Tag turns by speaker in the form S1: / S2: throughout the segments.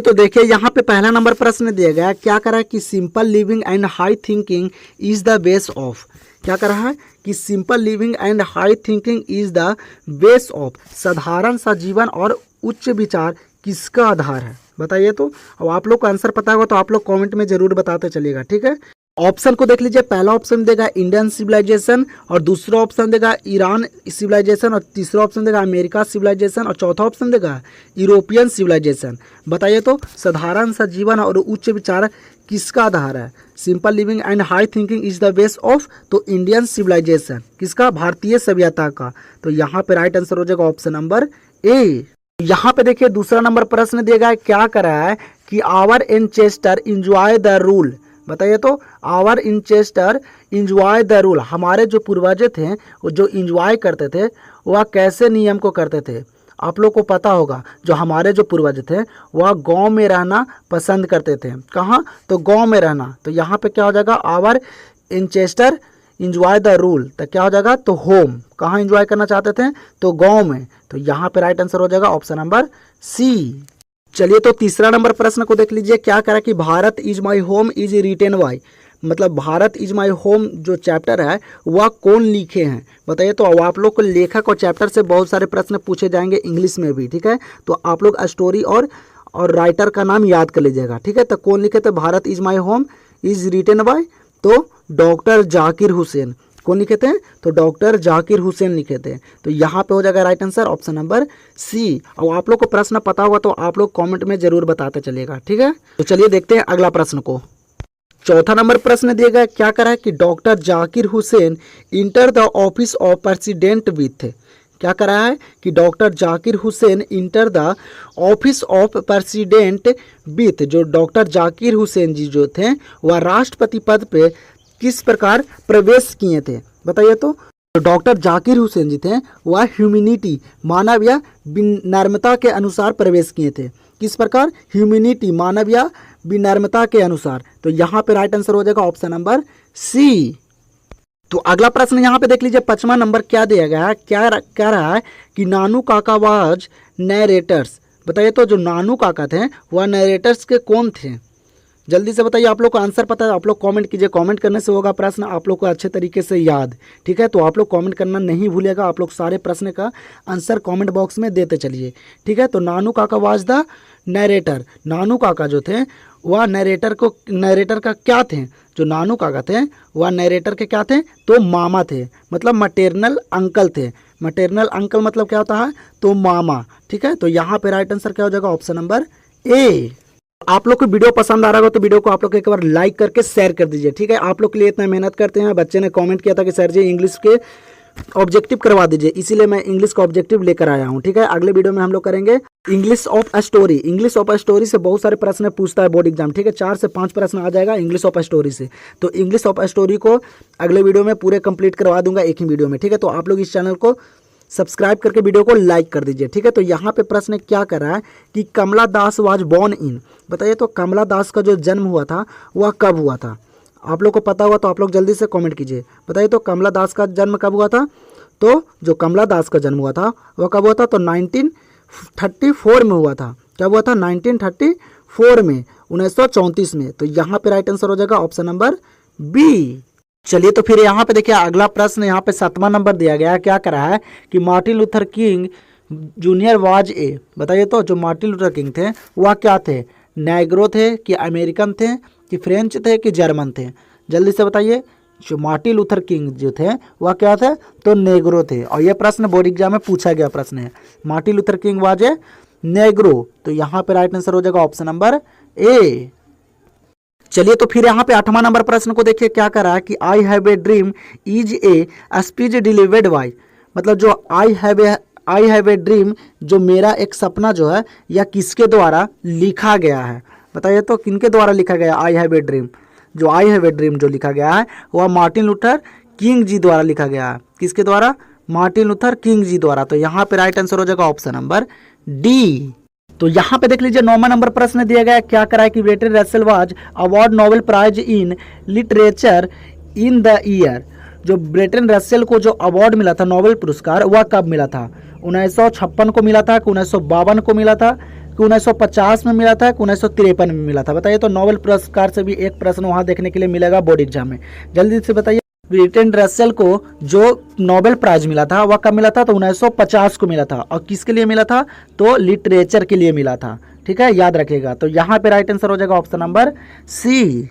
S1: तो देखिए यहाँ पे पहला नंबर प्रश्न दिया गया है, क्या करा है कि simple living and high thinking is the base of, क्या कर रहा है कि simple living and high thinking is the base of, साधारण सा जीवन और उच्च विचार किसका आधार है, बताइए। तो अब आप लोग को आंसर पता होगा तो आप लोग कमेंट में जरूर बताते चलिएगा, ठीक है। ऑप्शन को देख लीजिए, पहला ऑप्शन देगा इंडियन सिविलाइजेशन, और दूसरा ऑप्शन देगा ईरान सिविलाइजेशन, और तीसरा ऑप्शन देगा अमेरिका सिविलाइजेशन, और चौथा ऑप्शन देगा यूरोपियन सिविलाइजेशन। बताइए तो साधारण सा जीवन और उच्च विचार किसका आधार है, simple living and high thinking is the base of, तो इंडियन सिविलाइजेशन, किसका, भारतीय सभ्यता का। तो यहाँ पे राइट आंसर हो जाएगा ऑप्शन नंबर ए। यहाँ पे देखिए दूसरा नंबर प्रश्न दिया गया है, क्या करा है कि our ancestor enjoy the rule, बताइए तो our ancestor enjoy the rule, हमारे जो पूर्वज थे वो जो एंजॉय करते थे वह कैसे नियम को करते थे। आप लोग को पता होगा जो हमारे जो पूर्वज थे वह गांव में रहना पसंद करते थे, कहाँ, तो गांव में रहना। तो यहाँ पे क्या हो जाएगा, our ancestor enjoy the rule, तो क्या हो जाएगा, तो होम, कहाँ एंजॉय करना चाहते थे, तो गांव में। तो यहाँ पे राइट आंसर हो जाएगा ऑप्शन नंबर सी। चलिए तो तीसरा नंबर प्रश्न को देख लीजिए, क्या करा कि Bharat is my home is written by, मतलब भारत इज माई होम जो चैप्टर है वह कौन लिखे हैं, बताइए। तो अब आप लोग को लेखक और चैप्टर से बहुत सारे प्रश्न पूछे जाएंगे इंग्लिश में भी, ठीक है। तो आप लोग स्टोरी और राइटर का नाम याद कर लीजिएगा, ठीक है। तो कौन लिखे थे, Bharat is my home is written by, तो डॉक्टर जाकिर हुसैन, कौन लिखे थे, तो डॉक्टर जाकिर हुसैन लिखे थे। तो यहाँ पे हो जाएगा right answer option number C. और आप लोग को प्रश्न पता होगा तो आप लोग कमेंट में जरूर बताते चलिएगा, ठीक है। तो चलिए देखते हैं अगला प्रश्न को। चौथा नंबर प्रश्न दिया गया, क्या करा है कि doctor Zakir Hussain enter the office of president with, क्या करा है कि doctor Zakir Hussain enter the office of president with, जो डॉक्टर जाकिर हुसैन जी जो थे वह राष्ट्रपति पद पे किस प्रकार प्रवेश किए थे, बताइए। तो डॉक्टर जाकिर हुसैन जी थे वह ह्यूमैनिटी, मानव या विनम्रता के अनुसार प्रवेश किए थे, किस प्रकार, ह्यूमैनिटी, मानव या विनम्रता के अनुसार। तो यहाँ पे राइट आंसर हो जाएगा ऑप्शन नंबर सी। तो अगला प्रश्न यहाँ पे देख लीजिए, 5वां नंबर क्या दिया गया है, क्या कह रहा है कि नानू काका वाज नरेटर्स, बताइए। तो जो नानू काका थे वह नरेटर्स के कौन थे, जल्दी से बताइए। आप लोग को आंसर पता है, आप लोग कमेंट कीजिए, कमेंट करने से होगा प्रश्न आप लोग को अच्छे तरीके से याद, ठीक है। तो आप लोग कमेंट करना नहीं भूलिएगा, आप लोग सारे प्रश्न का आंसर कमेंट बॉक्स में देते चलिए, ठीक है। तो नानू काका वाज द नरेटर, नानू काका जो थे वह नरेटर का क्या थे, जो नानू काका थे वह नरेटर के क्या थे, तो मामा थे, मतलब मटेरनल अंकल थे। मटेरनल अंकल मतलब क्या होता है, तो मामा, ठीक है। तो यहाँ पे राइट आंसर क्या हो जाएगा ऑप्शन नंबर ए। आप लोग को वीडियो पसंद आ रहा होगा तो वीडियो को आप लोग एक बार लाइक करके शेयर कर दीजिए, ठीक है। आप लोग के लिए इतना मेहनत करते हैं, बच्चे ने कमेंट किया था कि सर जी इंग्लिश के ऑब्जेक्टिव करवा दीजिए, इसीलिए मैं इंग्लिश का ऑब्जेक्टिव लेकर आया हूं, ठीक है। अगले वीडियो में हम लोग करेंगे English of story. English of story से बहुत सारे प्रश्न पूछता है बोर्ड एग्जाम, ठीक है। 4 से 5 प्रश्न आ जाएगा इंग्लिश ऑफ स्टोरी से। तो इंग्लिश ऑफ स्टोरी को अगले वीडियो में पूरे कंप्लीट करवा दूंगा एक ही वीडियो में, ठीक है। तो आप लोग इस चैनल को सब्सक्राइब करके वीडियो को लाइक कर दीजिए, ठीक है। तो यहाँ पे प्रश्न क्या कर रहा है कि कमला दास वाज बोर्न इन, बताइए। तो कमला दास का जो जन्म हुआ था वह कब हुआ था, आप लोग को पता हुआ तो आप लोग जल्दी से कमेंट कीजिए, बताइए। तो कमला दास का जन्म कब हुआ था, तो जो कमला दास का जन्म हुआ था वह कब हुआ था, तो 1934 में हुआ था। क्या हुआ था, 1934 में, 1934 में। तो यहाँ पे राइट आंसर हो जाएगा ऑप्शन नंबर बी। चलिए तो फिर यहाँ पे देखिए अगला प्रश्न, यहाँ पे 7वां नंबर दिया गया है, क्या करा है कि Martin Luther king junior was a, बताइए। तो जो मार्टिन लूथर किंग थे वह क्या थे, नेग्रो थे कि अमेरिकन थे कि फ्रेंच थे कि जर्मन थे, जल्दी से बताइए। जो मार्टिन लूथर किंग जो थे वह क्या थे, तो नेग्रो थे। और यह प्रश्न बोर्ड एग्जाम में पूछा गया प्रश्न है, Martin Luther king was a Negro. तो यहाँ पे राइट आंसर हो जाएगा ऑप्शन नंबर ए। चलिए तो फिर यहाँ पे 8वां नंबर प्रश्न को देखिए, क्या कर रहा है कि I have a dream is a speech delivered by, मतलब जो आई हैव ए ड्रीम, जो मेरा एक सपना जो है यह किसके द्वारा लिखा गया है, बताइए। तो किनके द्वारा लिखा गया आई हैव ए ड्रीम, जो आई हैव ए ड्रीम जो लिखा गया है वह मार्टिन लूथर किंग जी द्वारा लिखा गया है, किसके द्वारा, मार्टिन लूथर किंग जी द्वारा। तो यहाँ पे राइट आंसर हो जाएगा ऑप्शन नंबर डी। तो यहाँ पे देख लीजिए 9वां नंबर प्रश्न दिया गया है, क्या करा है कि Bertrand Russell was award Nobel prize in literature in the year, जो ब्रेटन रसेल को जो अवार्ड मिला था नोबेल पुरस्कार वह कब मिला था, 1956 को मिला था कि 1952 को मिला था, कि 1950 में मिला था कि 1953 में मिला था? बताइए। तो नोबेल पुरस्कार से भी एक प्रश्न वहाँ देखने के लिए मिलेगा बोर्ड एग्जाम में। जल्दी से बताइए। ब्रिटेन रसेल को जो नोबेल प्राइज मिला था वह कब मिला था? तो 1950 को मिला था। और किसके लिए मिला था? तो लिटरेचर के लिए मिला था। ठीक है, याद रखिएगा। तो यहाँ पे राइट आंसर हो जाएगा ऑप्शन नंबर सी।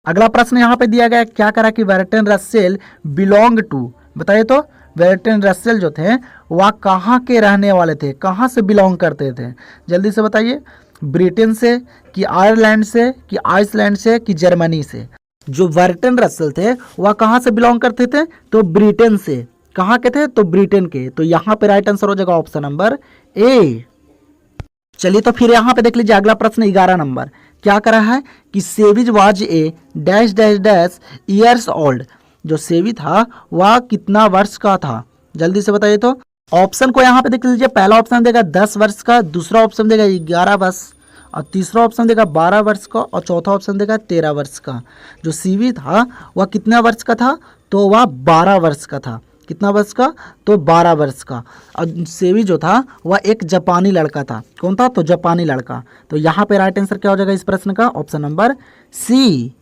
S1: अगला प्रश्न यहाँ पे दिया गया, क्या करा कि बर्टन रसेल बिलोंग टू, बताइए। तो बर्टन रसेल जो थे वह कहाँ के रहने वाले थे, कहाँ से बिलोंग करते थे? जल्दी से बताइए। ब्रिटेन से कि आयरलैंड से कि आइसलैंड से कि जर्मनी से? जो बर्टन रसेल थे वह कहाँ से बिलोंग करते थे? तो ब्रिटेन से। कहाँ के थे? तो ब्रिटेन के। तो यहाँ पे राइट आंसर हो जाएगा ऑप्शन नंबर ए। चलिए तो फिर यहाँ पे देख लीजिए अगला प्रश्न 11 नंबर। क्या करा है कि savage was a dash dash dash years old. जो सेवी था वह कितना वर्ष का था? जल्दी से बताइए। तो ऑप्शन को यहाँ पे देख लीजिए। पहला ऑप्शन देगा 10 वर्ष का, दूसरा ऑप्शन देगा 11 वर्ष, और तीसरा ऑप्शन देगा 12 वर्ष का, और चौथा ऑप्शन देगा 13 वर्ष का। जो सीवी था वह कितना वर्ष का था? तो वह 12 वर्ष का था। कितना वर्ष का? तो 12 वर्ष का। और सेवी जो था वह एक जापानी लड़का था। कौन था? तो जापानी लड़का। तो यहाँ पे राइट आंसर क्या हो जाएगा इस प्रश्न का? Option number C.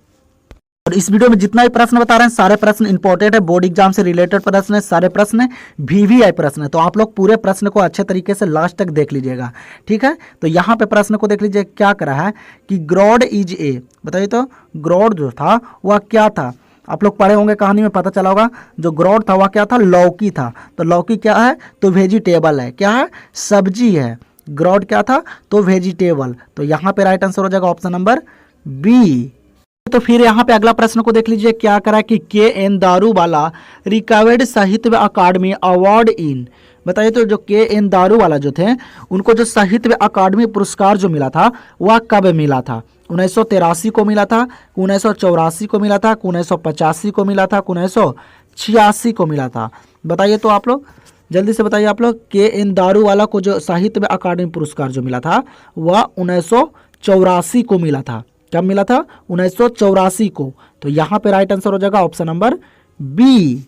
S1: और इस वीडियो में जितना भी प्रश्न बता रहे हैं सारे प्रश्न इंपॉर्टेंट है, बोर्ड एग्जाम से रिलेटेड प्रश्न है, सारे प्रश्न VVI प्रश्न है। तो आप लोग पूरे प्रश्न को अच्छे तरीके से लास्ट तक देख लीजिएगा। ठीक है, तो यहाँ पे प्रश्न को देख लीजिए। क्या करा है कि ग्रॉड इज ए, बताइए। तो ग्रॉड जो था वह क्या था? आप लोग पढ़े होंगे, कहानी में पता चला होगा। जो ग्रॉड था वह क्या था? लौकी था। तो लौकी क्या है? तो वेजिटेबल है। क्या है? सब्जी है। ग्रॉड क्या था? तो वेजिटेबल। तो यहाँ पे राइट आंसर हो जाएगा ऑप्शन नंबर बी। तो फिर यहाँ पे अगला प्रश्न को देख लीजिए। क्या करा कि KN दारूवाला रिकवर्ड साहित्य अकादमी अवार्ड इन, बताइए। तो जो KN दारूवाला जो थे उनको जो साहित्य अकादमी पुरस्कार जो मिला था वह कब मिला था? 1983 को मिला था, 1984 को मिला था, 1985 को मिला था, 1986 को मिला था? बताइए तो आप लोग जल्दी से बताइए। आप लोग KN दारूवाला को जो साहित्य अकादमी पुरस्कार जो मिला था वह 1984 को मिला था। कब मिला था? 1984 को। तो यहाँ पे राइट आंसर हो जाएगा ऑप्शन नंबर बी।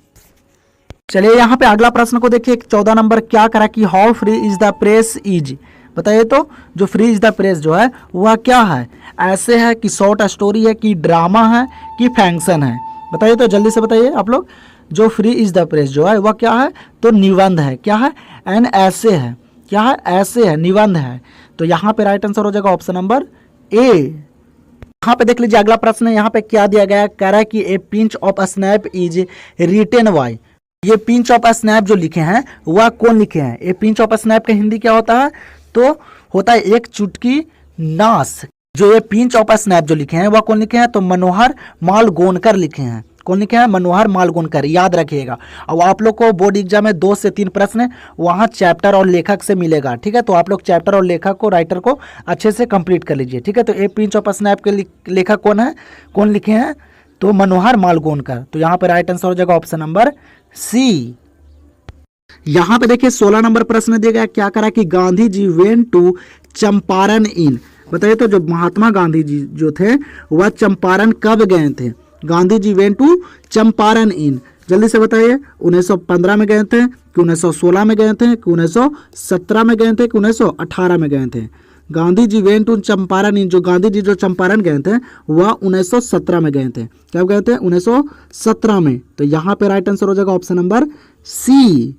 S1: चलिए यहाँ पे अगला प्रश्न को देखिए 14 नंबर। क्या करा कि how free is the press is, बताइए। तो जो फ्री इज द प्रेस जो है वह क्या है? ऐसे है कि शॉर्ट स्टोरी है कि ड्रामा है कि फैंक्शन है? बताइए तो जल्दी से बताइए आप लोग। जो फ्री इज द प्रेस जो है वह क्या है? तो निबंध है। क्या है? एन ऐसे है। क्या है? ऐसे है, निबंध है। तो यहाँ पे राइट आंसर हो जाएगा ऑप्शन नंबर ए। यहाँ पे देख लीजिए अगला प्रश्न है। यहाँ पे क्या दिया गया है? कह रहा है कि a pinch of snuff is written by. ये पिंच ऑफ स्नैप जो लिखे हैं वह कौन लिखे हैं? ए पिंच ऑफ स्नैप का हिंदी क्या होता है? तो होता है एक चुटकी नाश। जो ये पिंच ऑफ स्नैप जो लिखे हैं वह कौन लिखे हैं? तो मनोहर मालगोनकर लिखे हैं। कौन लिखे हैं? मनोहर मालगोनकर। याद रखिएगा। अब आप लोग को बोर्ड एग्जाम में 2 से 3 प्रश्न वहाँ चैप्टर और लेखक से मिलेगा। ठीक है, तो आप लोग चैप्टर और लेखक को, राइटर को अच्छे से कंप्लीट कर लीजिए। ठीक है, तो ए पिंच ऑफ स्नैप के लेखक कौन है? कौन लिखे हैं? तो मनोहर मालगोनकर। तो यहाँ पर राइट आंसर हो जाएगा ऑप्शन नंबर सी। यहाँ पे देखिए 16 नंबर प्रश्न दिया गया। क्या करा कि गांधी जी वेंट टू चंपारण इन, बताइए। तो जो महात्मा गांधी जी जो थे वह चंपारण कब गए थे? गांधी जी वेंट टू चंपारण इन, जल्दी से बताइए। 1915 में गए थे कि 1916 में गए थे कि 1917 में गए थे कि 1918 में गए थे? गांधी जी वेंट टू चंपारण इन, जो गांधी जी जो चंपारण गए थे वह 1917 में गए थे। कब गए थे? 1917 में। तो यहाँ पे राइट आंसर हो जाएगा ऑप्शन नंबर सी।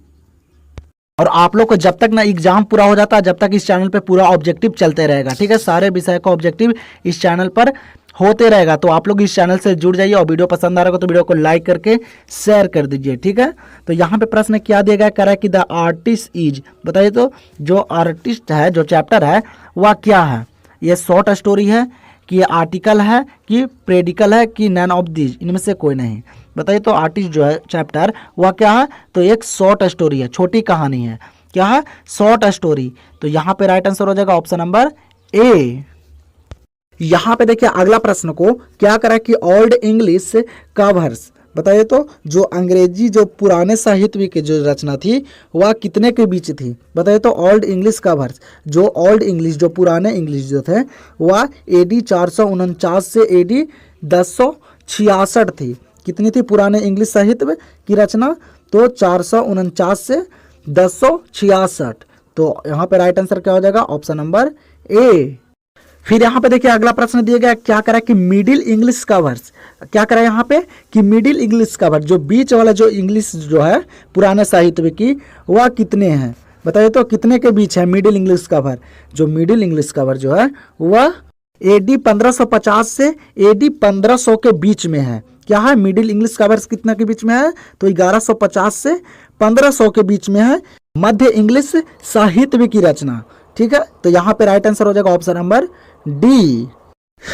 S1: और आप लोग को जब तक ना एग्जाम पूरा हो जाता है जब तक इस चैनल पे पूरा ऑब्जेक्टिव चलते रहेगा। ठीक है, सारे विषय का ऑब्जेक्टिव इस चैनल पर होते रहेगा। तो आप लोग इस चैनल से जुड़ जाइए और वीडियो पसंद आ रहा हो तो वीडियो को लाइक करके शेयर कर दीजिए। ठीक है, तो यहाँ पे प्रश्न क्या दिया गया? कह रहा है कि द आर्टिस्ट इज, बताइए। तो जो आर्टिस्ट है, जो चैप्टर है वह क्या है? ये शॉर्ट स्टोरी है कि ये आर्टिकल है कि प्रेडिकल है कि नन ऑफ दीज, इनमें से कोई नहीं? बताइए। तो आर्टिस्ट जो है चैप्टर वह क्या है? तो एक शॉर्ट स्टोरी है, छोटी कहानी है। क्या है? Short story. तो यहाँ पे राइट आंसर हो जाएगा ऑप्शन नंबर ए। यहाँ पे देखिए अगला प्रश्न को क्या करा कि ओल्ड इंग्लिश कवर्स, बताइए। तो जो अंग्रेजी जो पुराने साहित्य की जो रचना थी वह कितने के बीच थी? बताइए। तो ओल्ड इंग्लिश कवर्स, जो ओल्ड इंग्लिश जो पुराने इंग्लिश जो थे वह AD 449 से AD 1066 थी। कितनी थी पुराने इंग्लिश साहित्य की रचना? तो 449 से 1066। तो यहाँ पे राइट आंसर क्या हो जाएगा, ऑप्शन नंबर ए। फिर यहाँ पे देखिए अगला प्रश्न दिया गया, क्या करा कि मिडिल इंग्लिश कवर्स, क्या करा यहाँ पे कि मिडिल इंग्लिश कवर, जो बीच वाला जो इंग्लिश जो है पुराने साहित्य की, वह कितने हैं, बताइए तो कितने के बीच है मिडिल इंग्लिश कवर। जो मिडिल इंग्लिश कवर जो है वह AD 1550 से AD 1500 के बीच में है। क्या है, मिडिल इंग्लिश कवर्स कितना के बीच में है, तो 1150 से 1500 के बीच में है मध्य इंग्लिश साहित्य की रचना। ठीक है, तो यहाँ पे राइट आंसर हो जाएगा ऑप्शन नंबर डी।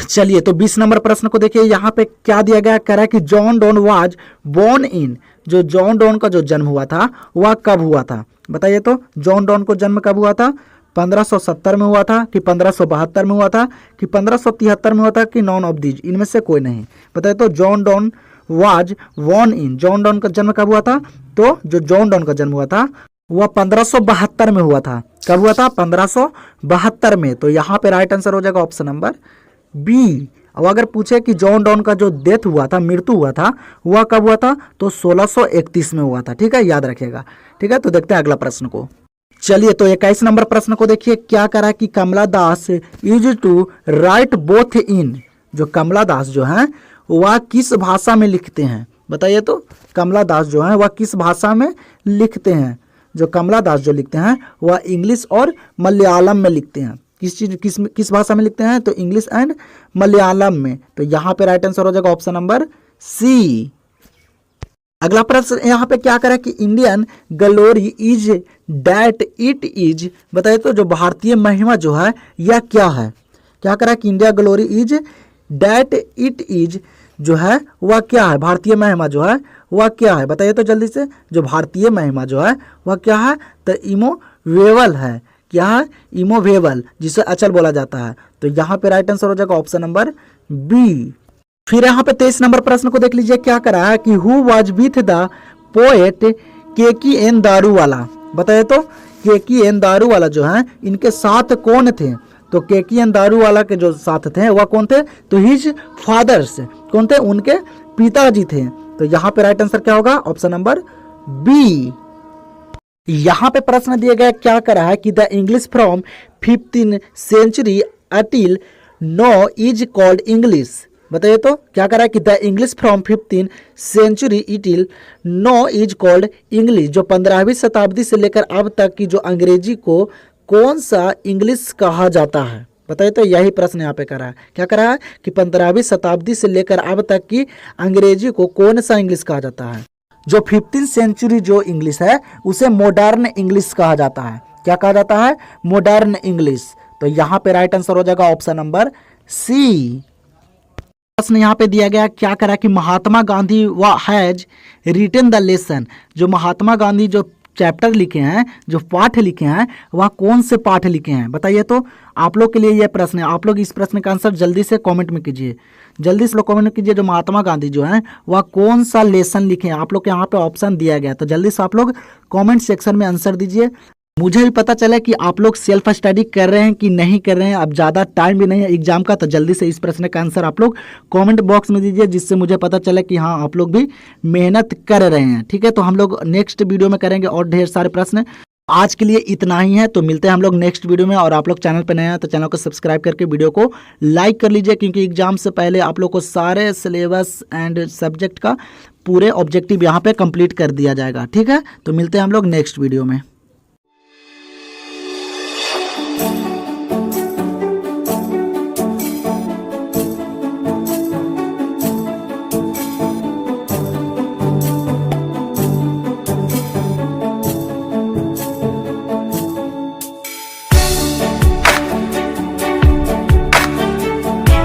S1: चलिए तो 20 नंबर प्रश्न को देखिए, यहाँ पे क्या दिया गया, कह रहा है कि John Donne was born in, जो जॉन डॉन का जो जन्म हुआ था वह कब हुआ था, बताइए तो जॉन डॉन को जन्म कब हुआ था, 1570 में हुआ था कि 1572 में हुआ था कि 1573 में हुआ था कि नॉन ऑफ दीज, इनमें से कोई नहीं, बताइए तो John Donne was born in, John Donne का जन्म कब हुआ था, तो जो जॉन डॉन का जन्म हुआ था वह 1572 में हुआ था। कब हुआ था, 1572 में। तो यहाँ पे राइट आंसर हो जाएगा ऑप्शन नंबर बी। अब अगर पूछे कि जॉन डॉन का जो डेथ हुआ था, मृत्यु हुआ था, वह कब हुआ था, तो 1631 में हुआ था। ठीक है, याद रखिएगा। ठीक है, तो देखते हैं अगला प्रश्न को। चलिए तो 21 नंबर प्रश्न को देखिए, क्या करा कि Kamala Das use to write both in, जो कमला दास जो है वह किस भाषा में लिखते हैं, बताइए तो कमला दास जो है वह किस भाषा में लिखते हैं। जो कमला दास जो लिखते हैं वह इंग्लिश और मलयालम में लिखते हैं। किस भाषा में लिखते हैं, तो इंग्लिश एंड मलयालम में। तो यहाँ पे राइट आंसर हो जाएगा ऑप्शन नंबर सी। अगला प्रश्न यहाँ पे क्या करा कि Indian glory is that it is, बताइए तो जो भारतीय महिमा जो है यह क्या है। क्या करा कि India glory is that it is जो है वह क्या है, भारतीय महिमा जो है वह क्या है, बताइए तो जल्दी से। जो भारतीय महिमा जो है वह क्या है, तो इमोवेबल है। क्या है, इमोवेबल, जिसे अचल बोला जाता है। तो यहाँ पे राइट आंसर हो जाएगा ऑप्शन नंबर बी। फिर यहाँ पे 23 नंबर प्रश्न को देख लीजिए, क्या करा है कि who was with the poet KKN Daruwalla, बताइए तो KKN दारूवाला जो है इनके साथ कौन थे। तो KKN दारूवाला के जो साथ थे वह कौन थे, तो हिज फादर्स, कौन थे, उनके पिताजी थे। तो यहाँ पे राइट आंसर क्या होगा, ऑप्शन नंबर बी। यहाँ पे प्रश्न दिया गया, क्या करा है कि the English from 15th century until now is called English, बताइए तो क्या करा है कि the English from 15th century until now is called English, जो 15वीं शताब्दी से लेकर अब तक की जो अंग्रेजी को कौन सा इंग्लिश कहा जाता है, बताइए तो। यही प्रश्न यहाँ पे करा है, क्या करा है कि 15वीं शताब्दी से लेकर अब तक की अंग्रेजी को कौन सा इंग्लिश कहा जाता है। जो 15th सेंचुरी जो इंग्लिश है उसे मॉडर्न इंग्लिश कहा जाता है। क्या कहा जाता है, मॉडर्न इंग्लिश। तो यहाँ पे राइट आंसर हो जाएगा ऑप्शन नंबर सी। प्रश्न यहाँ पे दिया गया, क्या करा कि Mahatma Gandhi has written the lesson, जो महात्मा गांधी जो चैप्टर लिखे हैं, जो पाठ लिखे हैं, वह कौन से पाठ लिखे हैं, बताइए तो। आप लोग के लिए यह प्रश्न है, आप लोग इस प्रश्न का आंसर जल्दी से कमेंट में कीजिए, जल्दी से लोग कमेंट कीजिए। जो महात्मा गांधी जो हैं वह कौन सा लेसन लिखे हैं, आप लोग के यहाँ पे ऑप्शन दिया गया, तो जल्दी से आप लोग कमेंट सेक्शन में आंसर दीजिए। मुझे भी पता चला कि आप लोग सेल्फ स्टडी कर रहे हैं कि नहीं कर रहे हैं। अब ज़्यादा टाइम भी नहीं है एग्जाम का, तो जल्दी से इस प्रश्न का आंसर आप लोग कमेंट बॉक्स में दीजिए, जिससे मुझे पता चले कि हाँ आप लोग भी मेहनत कर रहे हैं। ठीक है, तो हम लोग नेक्स्ट वीडियो में करेंगे और ढेर सारे प्रश्न। आज के लिए इतना ही है, तो मिलते हैं हम लोग नेक्स्ट वीडियो में। और आप लोग चैनल पर नए हैं तो चैनल को सब्सक्राइब करके वीडियो को लाइक कर लीजिए, क्योंकि एग्जाम से पहले आप लोग को सारे सिलेबस एंड सब्जेक्ट का पूरे ऑब्जेक्टिव यहाँ पे कंप्लीट कर दिया जाएगा। ठीक है, तो मिलते हैं हम लोग नेक्स्ट वीडियो में।